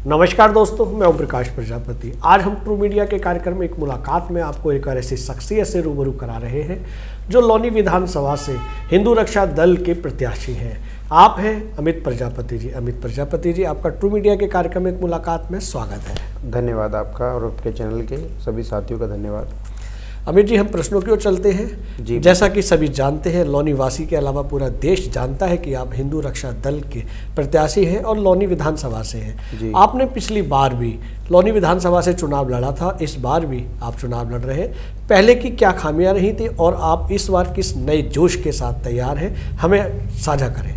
नमस्कार दोस्तों, मैं ओम प्रकाश प्रजापति। आज हम ट्रू मीडिया के कार्यक्रम में एक मुलाकात में आपको एक और ऐसी शख्सियत से रूबरू करा रहे हैं जो लौनी विधानसभा से हिंदू रक्षा दल के प्रत्याशी हैं। आप हैं अमित प्रजापति जी। अमित प्रजापति जी, आपका ट्रू मीडिया के कार्यक्रम में एक मुलाकात में स्वागत है। धन्यवाद आपका और आपके चैनल के सभी साथियों का धन्यवाद। अमित जी, हम प्रश्नों की ओर चलते हैं जी। जैसा कि सभी जानते हैं, लौनी वासी के अलावा पूरा देश जानता है कि आप हिंदू रक्षा दल के प्रत्याशी हैं और लौनी विधानसभा से हैं। आपने पिछली बार भी लौनी विधानसभा से चुनाव लड़ा था, इस बार भी आप चुनाव लड़ रहे हैं। पहले की क्या खामियां रही थी और आप इस बार किस नए जोश के साथ तैयार हैं, हमें साझा करें।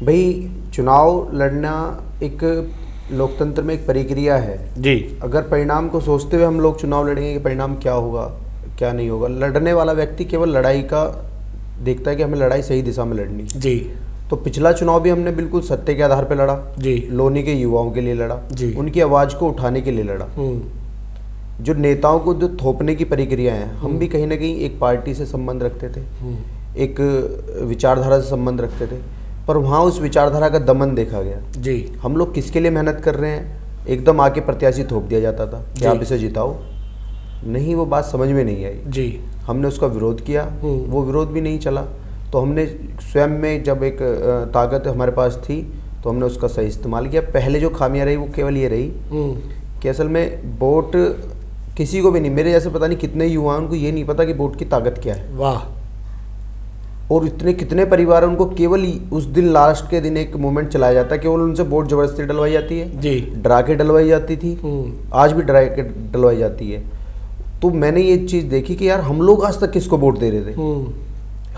भाई, चुनाव लड़ना एक लोकतंत्र में एक प्रक्रिया है जी। अगर परिणाम को सोचते हुए हम लोग चुनाव लड़ेंगे कि परिणाम क्या होगा क्या नहीं होगा, लड़ने वाला व्यक्ति केवल लड़ाई का देखता है कि हमें लड़ाई सही दिशा में लड़नी जी। तो पिछला चुनाव भी हमने बिल्कुल सत्य के आधार पर लड़ा जी। लोनी के युवाओं के लिए लड़ा जी। उनकी आवाज को उठाने के लिए लड़ा। जो नेताओं को जो थोपने की प्रक्रिया है, हम भी कहीं ना कहीं एक पार्टी से संबंध रखते थे, एक विचारधारा से संबंध रखते थे, पर वहाँ उस विचारधारा का दमन देखा गया जी। हम लोग किसके लिए मेहनत कर रहे हैं, एकदम आके प्रत्याशी थोप दिया जाता था कि आप इसे जिताओ। नहीं, वो बात समझ में नहीं आई जी। हमने उसका विरोध किया, वो विरोध भी नहीं चला। तो हमने स्वयं में जब एक ताकत हमारे पास थी तो हमने उसका सही इस्तेमाल किया। पहले जो खामियां रही वो केवल ये रही कि असल में वोट किसी को भी नहीं, मेरे जैसे पता नहीं कितने युवा हैं, उनको ये नहीं पता कि वोट की ताकत क्या है। वाह। और इतने कितने परिवार हैं, उनको केवल उस दिन लास्ट के दिन एक मोमेंट चलाया जाता है, केवल उनसे वोट जबरदस्ती डलवाई जाती है जी। डरा के डलवाई जाती थी, आज भी डरा के डलवाई जाती है। तो मैंने ये चीज देखी कि यार हम लोग आज तक किसको वोट दे रहे थे।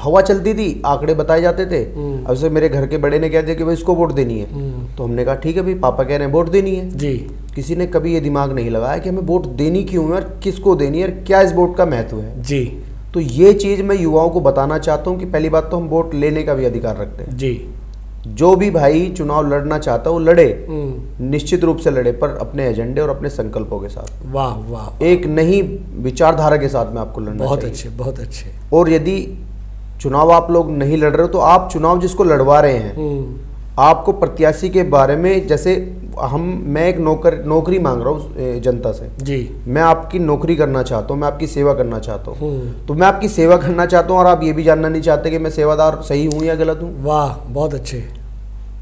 हवा चलती थी, आंकड़े बताए जाते थे। अब से मेरे घर के बड़े ने कह दिया कि भाई इसको वोट देनी है, तो हमने कहा ठीक है भाई, पापा कह रहे हैं वोट देनी है जी। किसी ने कभी ये दिमाग नहीं लगाया कि हमें वोट देनी क्यों है और किसको देनी है और क्या इस वोट का महत्व है जी। तो ये चीज मैं युवाओं को बताना चाहता हूँ कि पहली बात तो हम वोट लेने का भी अधिकार रखते हैं जी। जो भी भाई चुनाव लड़ना चाहता है वो लड़े, निश्चित रूप से लड़े, पर अपने एजेंडे और अपने संकल्पों के साथ। वाह वाह। एक नई विचारधारा के साथ में आपको लड़ना बहुत चाहिए। अच्छे, बहुत अच्छे। और यदि चुनाव आप लोग नहीं लड़ रहे हो तो आप चुनाव जिसको लड़वा रहे हैं, आपको प्रत्याशी के बारे में, जैसे मैं एक नौकरी मांग रहा हूँ जनता से जी। मैं आपकी नौकरी करना चाहता हूँ, मैं आपकी सेवा करना चाहता हूँ, तो मैं आपकी सेवा करना चाहता हूँ और आप ये भी जानना नहीं चाहते कि मैं सेवादार सही हूँ या गलत हूँ। वाह, बहुत अच्छे।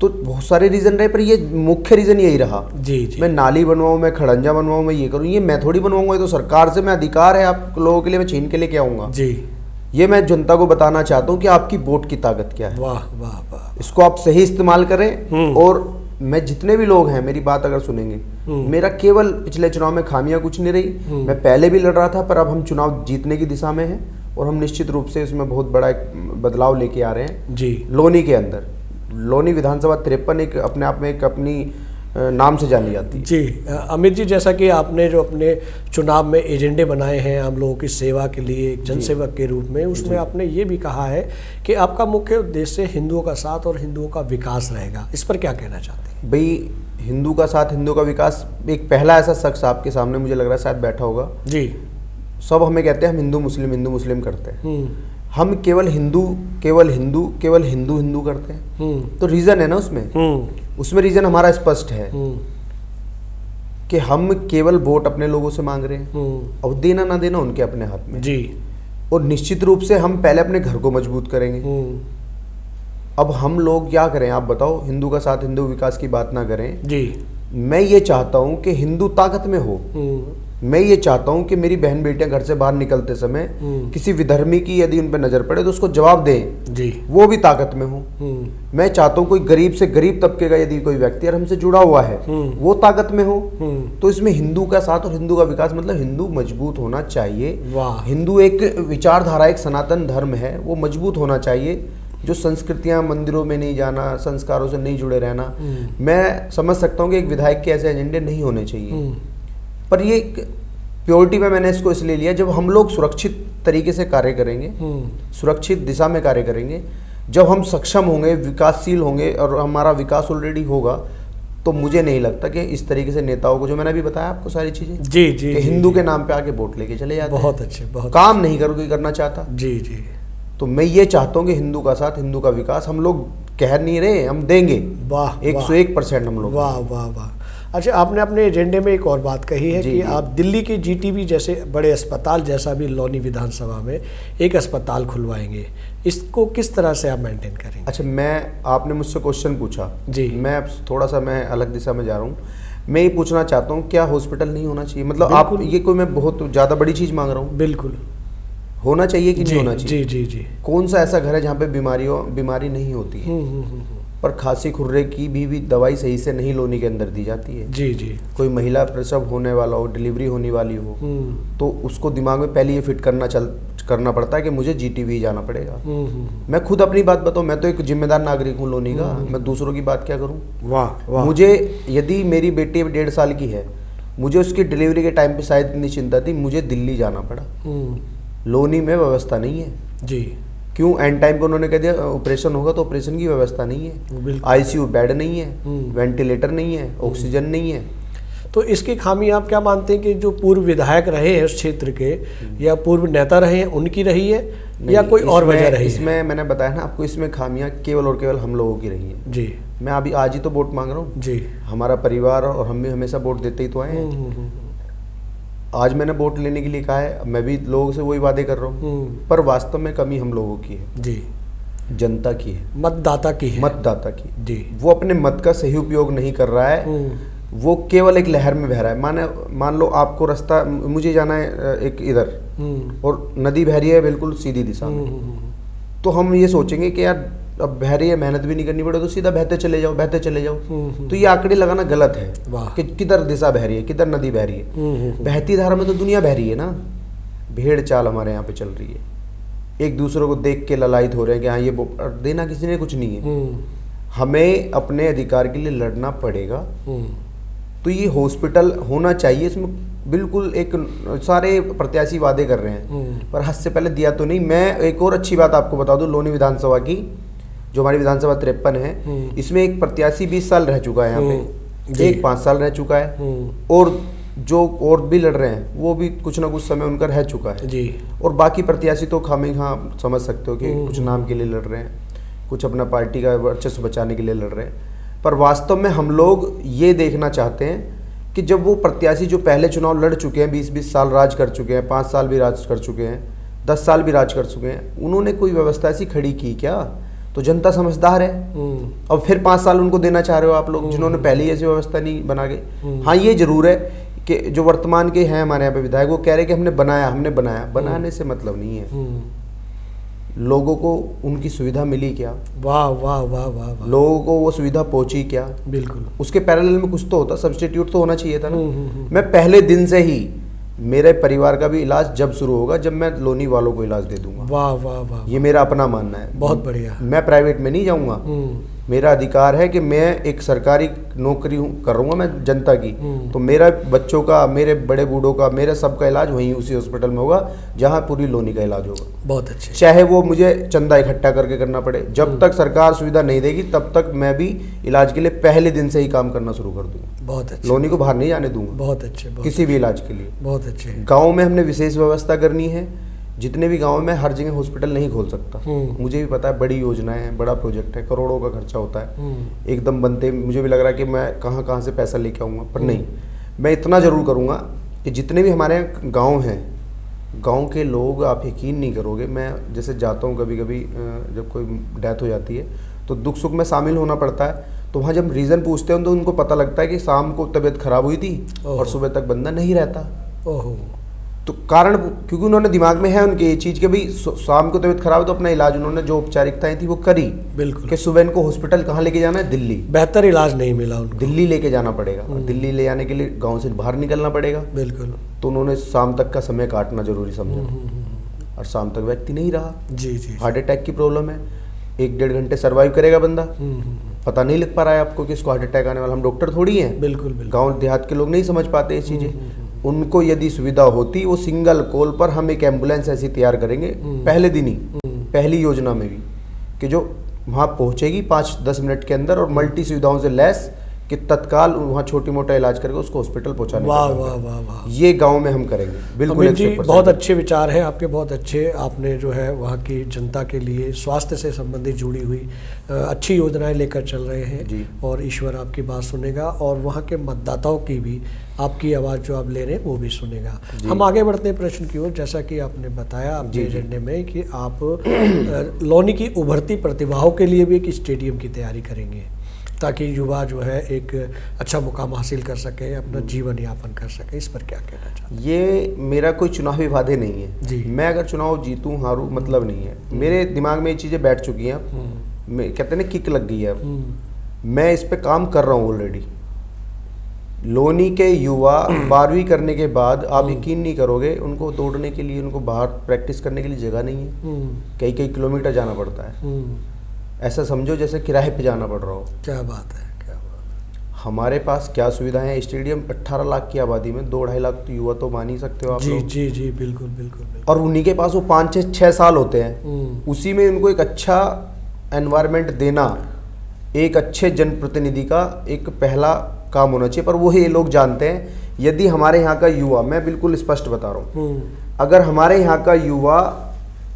तो बहुत सारे रीजन रहे, पर ये मुख्य रीजन यही रहा जी। मैं नाली बनवाऊँ, मैं खड़ंजा बनवाऊँ, मैं ये करूँ, ये मैं थोड़ी बनवाऊंगा, ये तो सरकार से मैं अधिकार है आप लोगों के लिए, मैं छीन के लेके आऊंगा जी। ये मैं जनता को बताना चाहता हूँ कि आपकी वोट की ताकत क्या है। वाह वाह वाह। इसको आप सही इस्तेमाल करें। और मैं जितने भी लोग हैं मेरी बात अगर सुनेंगे, मेरा केवल पिछले चुनाव में खामियां कुछ नहीं रही। मैं पहले भी लड़ रहा था, पर अब हम चुनाव जीतने की दिशा में हैं और हम निश्चित रूप से इसमें बहुत बड़ा एक बदलाव लेके आ रहे हैं जी। लोनी के अंदर लोनी विधानसभा 53 एक अपने आप में एक अपनी नाम से जानी जाती है जी। अमित जी, जैसा कि आपने जो अपने चुनाव में एजेंडे बनाए हैं आम लोगों की सेवा के लिए एक जनसेवक के रूप में, उसमें आपने ये भी कहा है कि आपका मुख्य उद्देश्य हिंदुओं का साथ और हिंदुओं का विकास रहेगा। इस पर क्या कहना चाहते हैं? भाई, हिंदू का साथ, हिंदू का विकास, एक पहला ऐसा शख्स आपके सामने मुझे लग रहा है शायद बैठा होगा जी। सब हमें कहते हैं हम हिंदू मुस्लिम करते हैं, हम केवल हिंदू करते हैं। तो रीजन है ना उसमें रीजन हमारा स्पष्ट है कि हम केवल वोट अपने लोगों से मांग रहे हैं और देना ना देना उनके अपने हाथ में जी। और निश्चित रूप से हम पहले अपने घर को मजबूत करेंगे। अब हम लोग क्या करें आप बताओ, हिंदू का साथ, हिंदू विकास की बात ना करें जी। मैं ये चाहता हूं कि हिंदू ताकत में हो। मैं ये चाहता हूं कि मेरी बहन बेटियां घर से बाहर निकलते समय किसी विधर्मी की यदि उन पर नजर पड़े तो उसको जवाब दें जी। वो भी ताकत में हो। मैं चाहता हूं कोई गरीब से गरीब तबके का यदि कोई व्यक्ति अगर हमसे जुड़ा हुआ है वो ताकत में हो। तो इसमें हिंदू का साथ और हिंदू का विकास मतलब हिंदू मजबूत होना चाहिए। हिंदू एक विचारधारा, एक सनातन धर्म है, वो मजबूत होना चाहिए। जो संस्कृतियां, मंदिरों में नहीं जाना, संस्कारों से नहीं जुड़े रहना, मैं समझ सकता हूँ कि एक विधायक के ऐसे एजेंडे नहीं होने चाहिए। पर ये प्योरिटी में मैंने इसको इसलिए लिया, जब हम लोग सुरक्षित तरीके से कार्य करेंगे, सुरक्षित दिशा में कार्य करेंगे, जब हम सक्षम होंगे, विकासशील होंगे और हमारा विकास ऑलरेडी होगा, तो मुझे नहीं लगता कि इस तरीके से नेताओं को, जो मैंने अभी बताया आपको सारी चीजें जी जी, कि हिंदू के नाम पे आके वोट लेके चले जाते हैं। बहुत अच्छे, बहुत काम नहीं करना चाहता जी जी। तो मैं ये चाहता हूँ कि हिंदू का साथ, हिंदू का विकास हम लोग कह नहीं रहे, हम देंगे। वाह, 101% हम लोग। वाह वाह वाह। अच्छा, आपने अपने एजेंडे में एक और बात कही है कि आप दिल्ली के जीटीबी जैसे बड़े अस्पताल जैसा भी लौनी विधानसभा में एक अस्पताल खुलवाएंगे, इसको किस तरह से आप मेंटेन करेंगे? अच्छा, आपने मुझसे क्वेश्चन पूछा जी, मैं अब थोड़ा सा मैं अलग दिशा में जा रहा हूँ। मैं ये पूछना चाहता हूँ, क्या हॉस्पिटल नहीं होना चाहिए? मतलब आप ये कोई मैं बहुत ज़्यादा बड़ी चीज़ मांग रहा हूँ? बिल्कुल होना चाहिए कि नहीं होना चाहिए? जी जी जी। कौन सा ऐसा घर है जहाँ पे बीमारी नहीं होती है पर खांसी खुर्रे की भी दवाई सही से नहीं लोनी के अंदर दी जाती है? जी जी। कोई महिला प्रसव होने वाला हो, डिलीवरी होने वाली हो, तो उसको दिमाग में पहले ये फिट करना पड़ता है कि मुझे जीटीबी जाना पड़ेगा। मैं खुद अपनी बात बताऊं, मैं तो एक जिम्मेदार नागरिक हूँ लोनी का, मैं दूसरों की बात क्या करूँ? वाह। मुझे यदि मेरी बेटी 1.5 साल की है, मुझे उसकी डिलीवरी के टाइम पे शायद इतनी चिंता थी, मुझे दिल्ली जाना पड़ा। लोनी में व्यवस्था नहीं है जी। क्यों? एंड टाइम पे उन्होंने कह दिया ऑपरेशन होगा, तो ऑपरेशन की व्यवस्था नहीं है, आईसीयू बेड नहीं है, वेंटिलेटर नहीं है, ऑक्सीजन नहीं है। तो इसकी खामी आप क्या मानते हैं कि जो पूर्व विधायक रहे हैं उस क्षेत्र के या पूर्व नेता रहे हैं उनकी रही है या कोई और वजह रही है? इसमें मैंने बताया ना आपको, इसमें खामियां केवल और केवल हम लोगों की रही हैं जी। मैं अभी आज ही तो वोट मांग रहा हूँ जी। हमारा परिवार और हम भी हमेशा वोट देते ही तो आए हैं। आज मैंने वोट लेने के लिए कहा है, मैं भी लोगों से वही वादे कर रहा हूँ, पर वास्तव में कमी हम लोगों की है जी, जनता की है, मतदाता की है, मतदाता की जी। वो अपने मत का सही उपयोग नहीं कर रहा है, वो केवल एक लहर में बह रहा है। मान लो आपको रास्ता, मुझे जाना है एक इधर और नदी बह रही है बिल्कुल सीधी दिशा में, तो हम ये सोचेंगे कि यार अब बह रही है, मेहनत भी नहीं करनी पड़े, तो सीधा बहते चले जाओ, बहते चले जाओ। तो ये आंकड़े लगाना गलत है कि किधर दिशा बह रही है, किधर नदी बह रही है। बहती धारा में तो दुनिया बह रही है ना। भेड़ चाल हमारे यहाँ पे चल रही है, एक दूसरे को देख के ललायित हो रहे हैं कि हाँ ये देना किसी ने कुछ नहीं है। हमें अपने अधिकार के लिए लड़ना पड़ेगा। तो ये हॉस्पिटल होना चाहिए, इसमें बिल्कुल एक सारे प्रत्याशी वादे कर रहे हैं पर हद से पहले दिया तो नहीं। मैं एक और अच्छी बात आपको बता दूं, लोनी विधानसभा की, जो हमारी विधानसभा 53 है, इसमें एक प्रत्याशी 20 साल रह चुका है यहाँ पे, एक 5 साल रह चुका है, और जो और भी लड़ रहे हैं वो भी कुछ ना कुछ समय उनका रह चुका है जी। और बाकी प्रत्याशी तो खामिखा समझ सकते हो कि कुछ नाम के लिए लड़ रहे हैं, कुछ अपना पार्टी का वर्चस्व बचाने के लिए लड़ रहे हैं। पर वास्तव में हम लोग ये देखना चाहते हैं कि जब वो प्रत्याशी जो पहले चुनाव लड़ चुके हैं, 20-20 साल राज कर चुके हैं, 5 साल भी राज कर चुके हैं, 10 साल भी राज कर चुके हैं, उन्होंने कोई व्यवस्था ऐसी खड़ी की क्या? तो जनता समझदार है। अब फिर 5 साल उनको देना चाह रहे हो आप लोग, जिन्होंने पहले ही ऐसी व्यवस्था नहीं बना के। हाँ, ये जरूर है कि जो वर्तमान के हैं हमारे यहाँ पे विधायक, वो कह रहे कि हमने बनाया, बनाने से मतलब नहीं है। लोगों को उनकी सुविधा मिली क्या? वाह वाह वाह वाह वाह। लोगों को वो सुविधा पहुंची क्या? बिल्कुल। उसके पैरेलल में कुछ तो होता, सब्स्टिट्यूट तो होना चाहिए था ना। मैं पहले दिन से ही, मेरे परिवार का भी इलाज जब शुरू होगा जब मैं लोनी वालों को इलाज दे दूंगा। वाह वाह वाह, ये मेरा अपना मानना है। बहुत बढ़िया। मैं प्राइवेट में नहीं जाऊंगा, मेरा अधिकार है कि मैं एक सरकारी नौकरी करूंगा मैं जनता की, तो मेरा बच्चों का, मेरे बड़े बूढ़ों का, मेरा सबका इलाज वहीं उसी हॉस्पिटल में होगा जहां पूरी लोनी का इलाज होगा। बहुत अच्छे। चाहे वो मुझे चंदा इकट्ठा करके करना पड़े, जब तक सरकार सुविधा नहीं देगी तब तक मैं भी इलाज के लिए पहले दिन से ही काम करना शुरू कर दूंगा। बहुत अच्छे। लोनी को बाहर नहीं जाने दूंगा। बहुत अच्छे। किसी भी इलाज के लिए। बहुत अच्छे। गाँव में हमने विशेष व्यवस्था करनी है। जितने भी गाँव में हर जगह हॉस्पिटल नहीं खोल सकता, मुझे भी पता है, बड़ी योजनाएं हैं, बड़ा प्रोजेक्ट है, करोड़ों का खर्चा होता है, एकदम बनते मुझे भी लग रहा है कि मैं कहाँ से पैसा लेके आऊँगा, पर नहीं, मैं इतना ज़रूर करूँगा कि जितने भी हमारे गाँव हैं, गाँव के लोग, आप यकीन नहीं करोगे, मैं जैसे जाता हूँ कभी कभी, जब कोई डेथ हो जाती है तो दुख सुख में शामिल होना पड़ता है, तो वहाँ जब रीज़न पूछते हैं तो उनको पता लगता है कि शाम को तबीयत खराब हुई थी और सुबह तक बंदा नहीं रहता। ओहो। तो कारण क्योंकि उन्होंने दिमाग में है उनके ये चीज़ के भी शाम को तबीयत खराब है तो अपना इलाज उन्होंने जो औपचारिकताएं थी वो करी। बिल्कुल। कि सुबह इनको हॉस्पिटल कहाँ लेके जाना है? दिल्ली। बेहतर इलाज नहीं मिला उनको, दिल्ली लेके जाना पड़ेगा, और दिल्ली ले जाने के लिए गांव से बाहर निकलना पड़ेगा। बिल्कुल। तो उन्होंने शाम तक का समय काटना जरूरी समझा, और शाम तक व्यक्ति नहीं रहा। जी जी। हार्ट अटैक की प्रॉब्लम है, 1-1.5 घंटे सर्वाइव करेगा बंदा, पता नहीं लग पा रहा है आपको कि इसको हार्ट अटैक आने वाला। हम डॉक्टर थोड़ी हैं। बिल्कुल। गाँव देहात के लोग नहीं समझ पाते ये चीज़ें। उनको यदि सुविधा होती, वो सिंगल कॉल पर हम एक एम्बुलेंस ऐसी तैयार करेंगे पहले दिन ही, पहली योजना में भी, कि जो वहाँ पहुँचेगी 5-10 मिनट के अंदर और मल्टी सुविधाओं से लैस, कि तत्काल वहाँ छोटी मोटा इलाज करके उसको हॉस्पिटल पहुँचाने। वाह वाह वाह वाह, ये गांव में हम करेंगे बिल्कुल। अमित जी बहुत अच्छे विचार हैं आपके, बहुत अच्छे। आपने जो है वहाँ की जनता के लिए स्वास्थ्य से संबंधित जुड़ी हुई अच्छी योजनाएं लेकर चल रहे हैं जी। और ईश्वर आपकी बात सुनेगा और वहाँ के मतदाताओं की भी आपकी आवाज़ जो आप ले रहे हैं वो भी सुनेगा। हम आगे बढ़ते हैं प्रश्न की ओर। जैसा कि आपने बताया अपने एजेंडे में कि आप लौनी की उभरती प्रतिभाओं के लिए भी एक स्टेडियम की तैयारी करेंगे ताकि युवा जो है एक अच्छा मुकाम हासिल कर सके, अपना जीवन यापन कर सके। इस पर क्या कहना चाहते हैं? ये मेरा कोई चुनावी वादे नहीं है जी। मैं अगर चुनाव जीतूं हारूं मतलब नहीं है, मेरे दिमाग में ये चीज़ें बैठ चुकी हैं। कहते हैं ना किक लग गई है। मैं इस पे काम कर रहा हूँ ऑलरेडी। लोनी के युवा 12वीं करने के बाद आप यकीन नहीं करोगे, उनको दौड़ने के लिए, उनको बाहर प्रैक्टिस करने के लिए जगह नहीं है। कई कई किलोमीटर जाना पड़ता है। ऐसा समझो जैसे किराए पे जाना पड़ रहा हो। क्या बात है, क्या बात। हमारे पास क्या सुविधाएं हैं? स्टेडियम 18 लाख की आबादी में 2-2.5 लाख तो युवा तो मान ही सकते हो आप जी लोग। जी जी बिल्कुल बिल्कुल बिल्कुल। और उन्हीं के पास वो 5-6 साल होते हैं, उसी में उनको एक अच्छा एनवायरनमेंट देना एक अच्छे जनप्रतिनिधि का एक पहला काम होना चाहिए। पर वो ये लोग जानते हैं, यदि हमारे यहाँ का युवा, मैं बिल्कुल स्पष्ट बता रहा हूँ, अगर हमारे यहाँ का युवा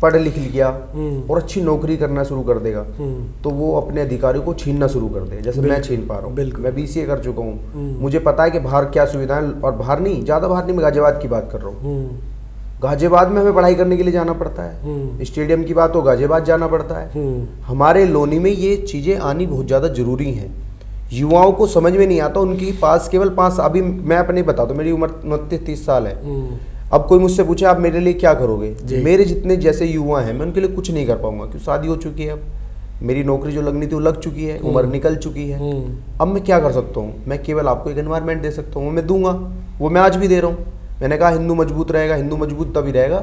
पढ़ लिख गया और अच्छी नौकरी करना शुरू कर देगा तो वो अपने अधिकारियों को छीनना शुरू कर देगा, जैसे मैं छीन पा रहा हूँ। मैं BCA कर चुका हूँ, मुझे पता है कि बाहर क्या सुविधाएं, और बाहर नहीं, ज़्यादा बाहर नहीं, मैं गाजियाबाद की बात कर रहा हूँ। गाजियाबाद में हमें पढ़ाई करने के लिए जाना पड़ता है। स्टेडियम की बात हो, गाजियाबाद जाना पड़ता है। हमारे लोनी में ये चीज़ें आनी बहुत ज़्यादा ज़रूरी हैं। युवाओं को समझ में नहीं आता, उनके पास केवल 5, अभी मैं अपने बताता हूँ, मेरी उम्र 29-30 साल है। अब कोई मुझसे पूछे आप मेरे लिए क्या करोगे, मेरे जितने जैसे युवा हैं मैं उनके लिए कुछ नहीं कर पाऊंगा, क्योंकि शादी हो चुकी है, अब मेरी नौकरी जो लगनी थी वो लग चुकी है, उम्र निकल चुकी है। अब मैं क्या कर सकता हूँ? मैं केवल आपको एक एनवायरनमेंट दे सकता हूँ, वो मैं दूंगा, वो मैं आज भी दे रहा हूँ। मैंने कहा हिंदू मजबूत रहेगा, हिंदू मजबूत तभी रहेगा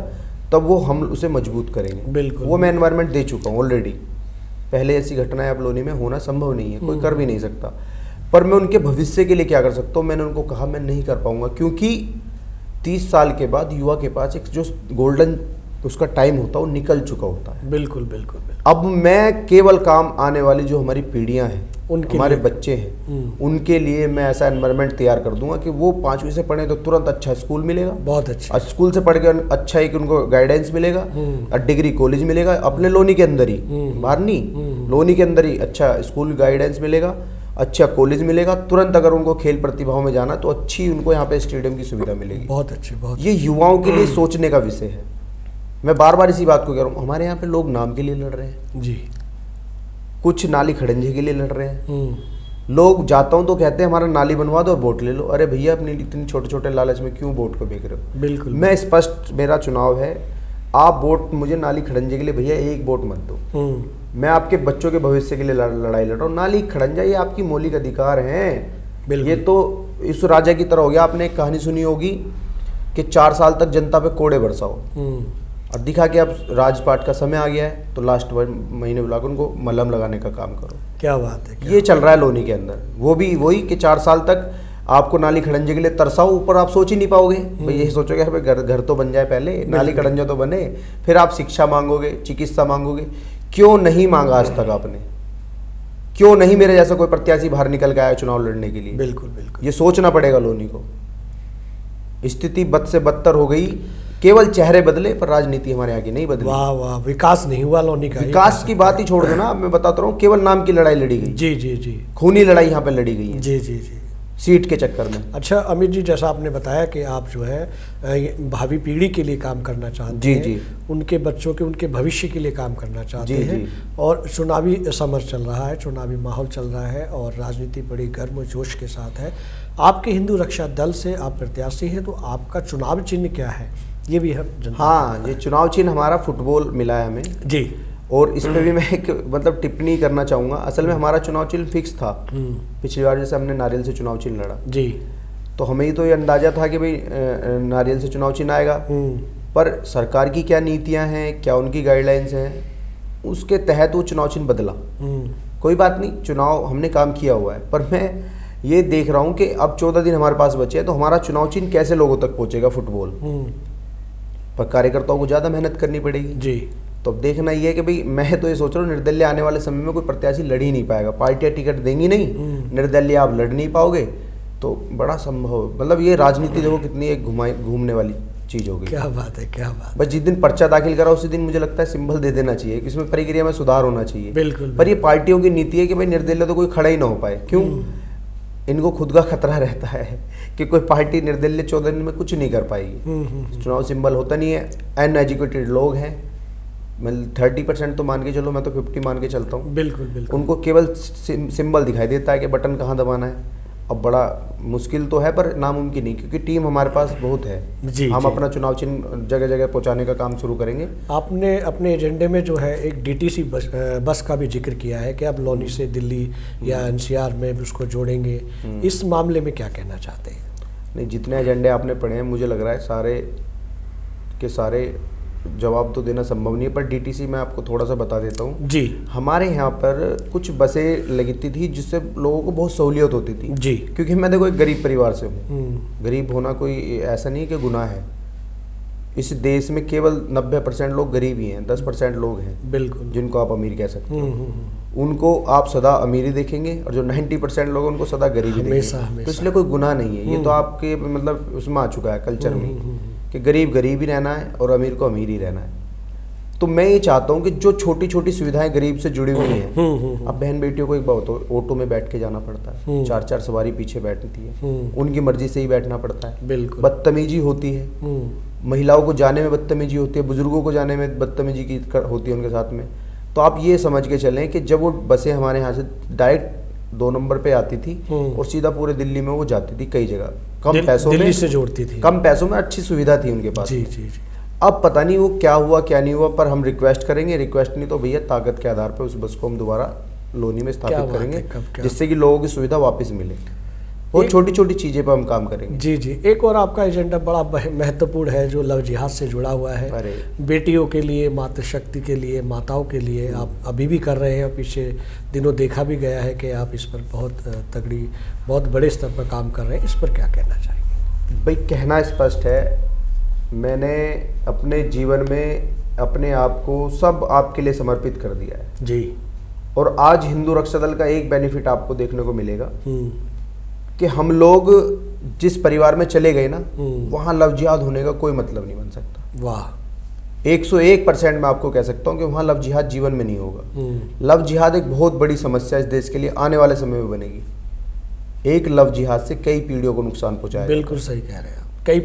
तब वो हम उसे मजबूत करेंगे। बिल्कुल, वो मैं एनवायरनमेंट दे चुका हूँ ऑलरेडी। पहले ऐसी घटनाएं अब लोनी में होना संभव नहीं है, कोई कर भी नहीं सकता। पर मैं उनके भविष्य के लिए क्या कर सकता हूँ? मैंने उनको कहा मैं नहीं कर पाऊंगा, क्योंकि 30 साल के बाद युवा के पास एक जो गोल्डन उसका टाइम होता है वो निकल चुका होता है। बिल्कुल बिल्कुल बिल्कुल। अब मैं केवल काम आने वाली जो हमारी पीढ़ियां हैं, हमारे बच्चे हैं, उनके लिए मैं ऐसा एनवायरनमेंट तैयार कर दूंगा कि वो 5वीं से पढ़े तो तुरंत अच्छा स्कूल मिलेगा, बहुत अच्छा स्कूल से पढ़ के अच्छा एक उनको गाइडेंस मिलेगा, डिग्री कॉलेज मिलेगा अपने लोनी के अंदर ही, बाहर नहीं, लोनी के अंदर ही अच्छा स्कूल गाइडेंस मिलेगा, अच्छा कॉलेज मिलेगा। तुरंत अगर उनको खेल प्रतिभाओं में जाना तो अच्छी उनको यहाँ पे स्टेडियम की सुविधा मिलेगी। बहुत अच्छी, बहुत ये युवाओं के लिए सोचने का विषय है। मैं बार बार इसी बात को कह रहा हूँ, हमारे यहाँ पे लोग नाम के लिए लड़ रहे हैं जी, कुछ नाली खड़ंजे के लिए लड़ रहे हैं। लोग जाता हूँ तो कहते हैं हमारा नाली बनवा दो और वोट ले लो। अरे भैया अपनी इतने छोटे छोटे लालच में क्यों वोट को बेच रहे हो? बिल्कुल। मैं स्पष्ट, मेरा चुनाव है, आप वोट मुझे नाली खड़ंजे के लिए भैया एक वोट मत दो। मैं आपके बच्चों के भविष्य के लिए लड़ाई लड़ रहा हूँ। नाली खड़ंजा ये आपकी मौलिक अधिकार हैं। ये तो इस राजा की तरह हो गया। आपने एक कहानी सुनी होगी कि 4 साल तक जनता पे कोड़े बरसाओ और दिखा कि अब राजपाट का समय आ गया है तो लास्ट महीने बुलाकर उनको मलहम लगाने का काम करो। क्या बात है, ये चल रहा है लोनी के अंदर। वो भी वही कि 4 साल तक आपको नाली खड़ंजे के लिए तरसाओ, ऊपर आप सोच ही नहीं पाओगे। भाई यही सोचोगे भाई घर तो बन जाए पहले, नाली खड़ंजा तो बने, फिर आप शिक्षा मांगोगे, चिकित्सा मांगोगे। क्यों नहीं मांगा आज तक आपने? क्यों नहीं मेरे जैसा कोई प्रत्याशी बाहर निकल के आया चुनाव लड़ने के लिए? बिल्कुल बिल्कुल। ये सोचना पड़ेगा लोनी को। स्थिति बद से बदतर हो गई। केवल चेहरे बदले पर राजनीति हमारे यहाँ की नहीं बदली। वाह वाह, विकास नहीं हुआ लोनी का। विकास की बात ही छोड़ दो ना, मैं बताता रहा हूँ, केवल नाम की लड़ाई लड़ी गई। जी जी जी, खूनी लड़ाई यहाँ पे लड़ी गई है जी जी जी, सीट के चक्कर में। अच्छा अमित जी, जैसा आपने बताया कि आप जो है भावी पीढ़ी के लिए काम करना चाहते हैं, जी। उनके बच्चों के, उनके भविष्य के लिए काम करना चाहते जी, हैं। जी। और चुनावी समर चल रहा है, चुनावी माहौल चल रहा है और राजनीति बड़ी गर्म जोश के साथ है। आपके हिंदू रक्षा दल से आप प्रत्याशी हैं, तो आपका चुनाव चिन्ह क्या है ये भी हम हाँ, ये चुनाव चिन्ह हमारा फुटबॉल मिला है हमें जी। और इस पे भी मैं एक मतलब टिप्पणी करना चाहूँगा। असल में हमारा चुनाव चिन्ह फिक्स था। पिछली बार जैसे हमने नारियल से चुनाव चिन्ह लड़ा जी, तो हमें तो ये अंदाजा था कि भाई नारियल से चुनाव चिन्ह आएगा। पर सरकार की क्या नीतियां हैं, क्या उनकी गाइडलाइंस हैं, उसके तहत वो चुनाव चिन्ह बदला। कोई बात नहीं, चुनाव हमने काम किया हुआ है। पर मैं ये देख रहा हूँ कि अब 14 दिन हमारे पास बचे हैं, तो हमारा चुनाव चिन्ह कैसे लोगों तक पहुँचेगा फुटबॉल। पर कार्यकर्ताओं को ज़्यादा मेहनत करनी पड़ेगी जी। तो अब देखना ये है कि भाई मैं तो ये सोच रहा हूँ निर्दलीय आने वाले समय में कोई प्रत्याशी लड़ ही नहीं पाएगा, पार्टियां टिकट देंगी नहीं, निर्दलीय आप लड़ नहीं पाओगे, तो बड़ा संभव, मतलब ये राजनीति देखो कितनी एक घूमने वाली चीज होगी। क्या बात है, क्या बात। बस जिस दिन पर्चा दाखिल करा उसी दिन मुझे लगता है सिंबल दे देना चाहिए कि इसमें प्रक्रिया में सुधार होना चाहिए। बिल्कुल। पर ये पार्टियों की नीति है कि भाई निर्दलीय तो कोई खड़ा ही ना हो पाए। क्यों? इनको खुद का खतरा रहता है कि कोई पार्टी निर्दलीय 14 दिन में कुछ नहीं कर पाएगी। चुनाव सिंबल होता नहीं है, अनएजुकेटेड लोग हैं, मतलब 30% तो मान के चलो, मैं तो 50 मान के चलता हूँ। बिल्कुल बिल्कुल। उनको केवल सिंबल दिखाई देता है कि बटन कहाँ दबाना है। अब बड़ा मुश्किल तो है पर नामुमकिन नहीं, क्योंकि टीम हमारे पास बहुत है। हम अपना चुनाव चिन्ह जगह जगह पहुंचाने का काम शुरू करेंगे। आपने अपने एजेंडे में जो है एक डीटीसी बस का भी जिक्र किया है कि आप लोनी से दिल्ली या एनसीआर में उसको जोड़ेंगे। इस मामले में क्या कहना चाहते हैं? नहीं, जितने एजेंडे आपने पढ़े हैं मुझे लग रहा है सारे के सारे जवाब तो देना संभव नहीं है, पर डीटीसी मैं आपको थोड़ा सा बता देता हूँ जी। हमारे यहाँ पर कुछ बसें लगती थी जिससे लोगों को बहुत सहूलियत होती थी जी, क्योंकि मैं देखो एक गरीब परिवार से हूँ। गरीब होना कोई ऐसा नहीं कि गुनाह है। इस देश में केवल 90% लोग गरीब ही हैं, 10% लोग हैं बिल्कुल जिनको आप अमीर कह सकते हो। उनको आप सदा अमीरी देखेंगे और जो 90% लोग उनको सदा गरीबी देखेंगे। तो इसलिए कोई गुनाह नहीं है, ये तो आपके मतलब उसमें आ चुका है कल्चर में कि गरीब गरीब ही रहना है और अमीर को अमीर ही रहना है। तो मैं ये चाहता हूँ कि जो छोटी छोटी सुविधाएं गरीब से जुड़ी हुई हैं, अब बहन बेटियों को एक बात हो, ऑटो में बैठ के जाना पड़ता है, 4-4 सवारी पीछे बैठती है, उनकी मर्जी से ही बैठना पड़ता है, बिल्कुल बदतमीजी होती है, महिलाओं को जाने में बदतमीजी होती है, बुजुर्गों को जाने में बदतमीजी की होती है उनके साथ में। तो आप ये समझ के चलें कि जब वो बसें हमारे यहाँ से डायरेक्ट 2 नंबर पे आती थी और सीधा पूरे दिल्ली में वो जाती थी, कई जगह कम पैसों में, दिल्ली से जोड़ती थी, कम पैसों में अच्छी सुविधा थी उनके पास। जी जी जी। अब पता नहीं वो क्या हुआ क्या नहीं हुआ, पर हम रिक्वेस्ट करेंगे, रिक्वेस्ट नहीं तो भैया ताकत के आधार पर उस बस को हम दोबारा लोनी में स्थापित करेंगे, जिससे कि लोगों की सुविधा वापस मिले। बहुत छोटी छोटी चीजें पर हम काम करेंगे। जी जी। एक और आपका एजेंडा बड़ा महत्वपूर्ण है जो लव जिहाद से जुड़ा हुआ है। बेटियों के लिए, मातृशक्ति के लिए, माताओं के लिए आप अभी भी कर रहे हैं और पीछे दिनों देखा भी गया है कि आप इस पर बहुत बड़े स्तर पर काम कर रहे हैं। इस पर क्या कहना चाहेंगे? भाई कहना स्पष्ट है, मैंने अपने जीवन में अपने आप को सब आपके लिए समर्पित कर दिया है जी। और आज हिंदू रक्षा दल का एक बेनिफिट आपको देखने को मिलेगा कि हम लोग जिस परिवार में चले गए ना, वहां लव जिहाद होने का कोई मतलब नहीं बन सकता। वाह। 101% मैं आपको कह सकता हूं कि वहां लव जिहाद जीवन में नहीं होगा। लव जिहाद एक बहुत बड़ी समस्या इस देश के लिए आने वाले समय में बनेगी। एक लव जिहाद से कई पीढ़ियों को नुकसान पहुंचाएगा। बिल्कुल सही कह रहे हैं आप। कई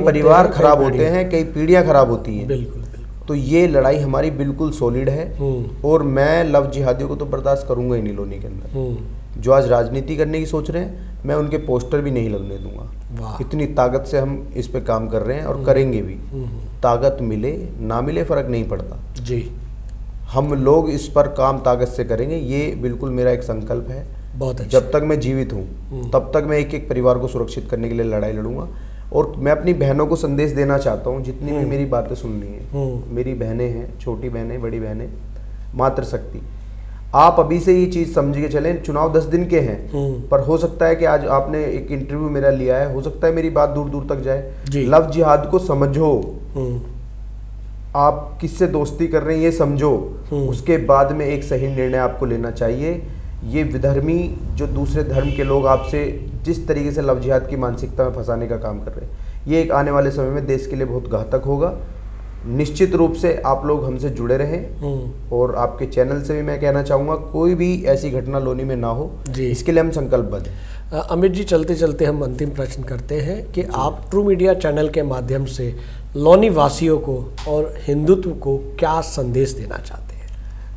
परिवार खराब होते हैं, कई पीढ़ियां खराब होती हैं। बिल्कुल। तो ये लड़ाई हमारी बिल्कुल सॉलिड है और मैं लव जिहादियों को तो बर्दाश्त करूंगा ही नहीं लोनी के अंदर। जो आज राजनीति करने की सोच रहे हैं, मैं उनके पोस्टर भी नहीं लगने दूंगा। इतनी ताकत से हम इस पे काम कर रहे हैं और करेंगे भी। ताकत मिले ना मिले फर्क नहीं पड़ता जी, हम लोग इस पर काम ताकत से करेंगे। ये बिल्कुल मेरा एक संकल्प है। बहुत अच्छा। जब तक मैं जीवित हूँ तब तक मैं एक एक परिवार को सुरक्षित करने के लिए लड़ाई लड़ूंगा। और मैं अपनी बहनों को संदेश देना चाहता हूँ, जितनी भी मेरी बातें सुन रही हैं, मेरी बहनें हैं, छोटी बहनें, बड़ी बहनें, मातृशक्ति, आप अभी से ये चीज समझ के चलें। चुनाव 10 दिन के हैं, पर हो सकता है कि आज आपने एक इंटरव्यू मेरा लिया है, हो सकता है मेरी बात दूर दूर तक जाए। लव जिहाद को समझो, आप किससे दोस्ती कर रहे हैं ये समझो, उसके बाद में एक सही निर्णय आपको लेना चाहिए। ये विधर्मी जो दूसरे धर्म के लोग आपसे जिस तरीके से लव जिहाद की मानसिकता में फंसाने का काम कर रहे हैं, ये एक आने वाले समय में देश के लिए बहुत घातक होगा। निश्चित रूप से आप लोग हमसे जुड़े रहें और आपके चैनल से भी मैं कहना चाहूँगा कोई भी ऐसी घटना लोनी में ना हो, इसके लिए हम संकल्पबद्ध हैं। अमित जी, चलते चलते हम अंतिम प्रश्न करते हैं कि आप ट्रू मीडिया चैनल के माध्यम से लोनी वासियों को और हिंदुत्व को क्या संदेश देना चाहते हैं?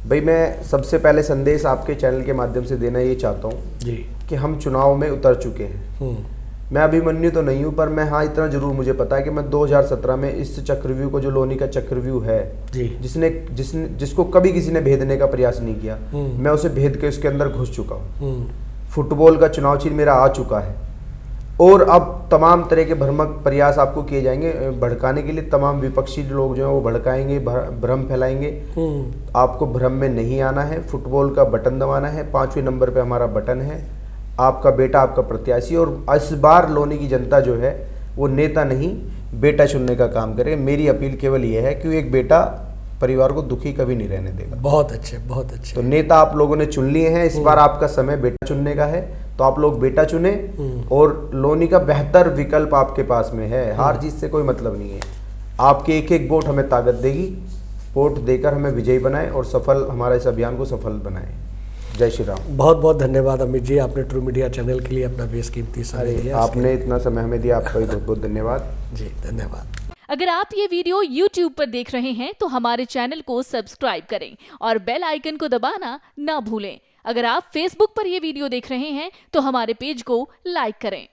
भाई मैं सबसे पहले संदेश आपके चैनल के माध्यम से देना ये चाहता हूँ जी कि हम चुनाव में उतर चुके हैं। मैं अभिमन्यु तो नहीं हूँ, पर मैं हाँ इतना जरूर मुझे पता है कि मैं 2017 में इस चक्रव्यूह को, जो लोनी का चक्रव्यूह है जी, जिसको कभी किसी ने भेदने का प्रयास नहीं किया, मैं उसे भेद के उसके अंदर घुस चुका हूँ। फुटबॉल का चुनाव चिन्ह मेरा आ चुका है और अब तमाम तरह के भ्रामक प्रयास आपको किए जाएंगे भड़काने के लिए। तमाम विपक्षी लोग जो हैं वो भड़काएंगे, भ्रम फैलाएंगे। आपको भ्रम में नहीं आना है। फुटबॉल का बटन दबाना है, 5वें नंबर पे हमारा बटन है। आपका बेटा आपका प्रत्याशी, और इस बार लोनी की जनता जो है वो नेता नहीं बेटा चुनने का काम करे। मेरी अपील केवल ये है कि एक बेटा परिवार को दुखी कभी नहीं रहने देगा। बहुत अच्छे, बहुत अच्छे। तो नेता आप लोगों ने चुन लिए हैं, इस बार आपका समय बेटा चुनने का है, तो आप लोग बेटा चुने और लोनी का बेहतर विकल्प आपके पास में है। हार जीत से कोई मतलब नहीं है, आपके एक एक वोट हमें ताकत देगी। वोट देकर हमें विजयी बनाएं और सफल, हमारे इस अभियान को सफल बनाएं। जय श्री राम। बहुत बहुत धन्यवाद अमित जी, आपने ट्रू मीडिया चैनल के लिए अपना बेशकीमती समय दिया। आपने इतना समय हमें दिया, आपका भी बहुत बहुत धन्यवाद जी। धन्यवाद। अगर आप ये वीडियो YouTube पर देख रहे हैं तो हमारे चैनल को सब्सक्राइब करें और बेल आइकन को दबाना ना भूलें। अगर आप Facebook पर ये वीडियो देख रहे हैं तो हमारे पेज को लाइक करें।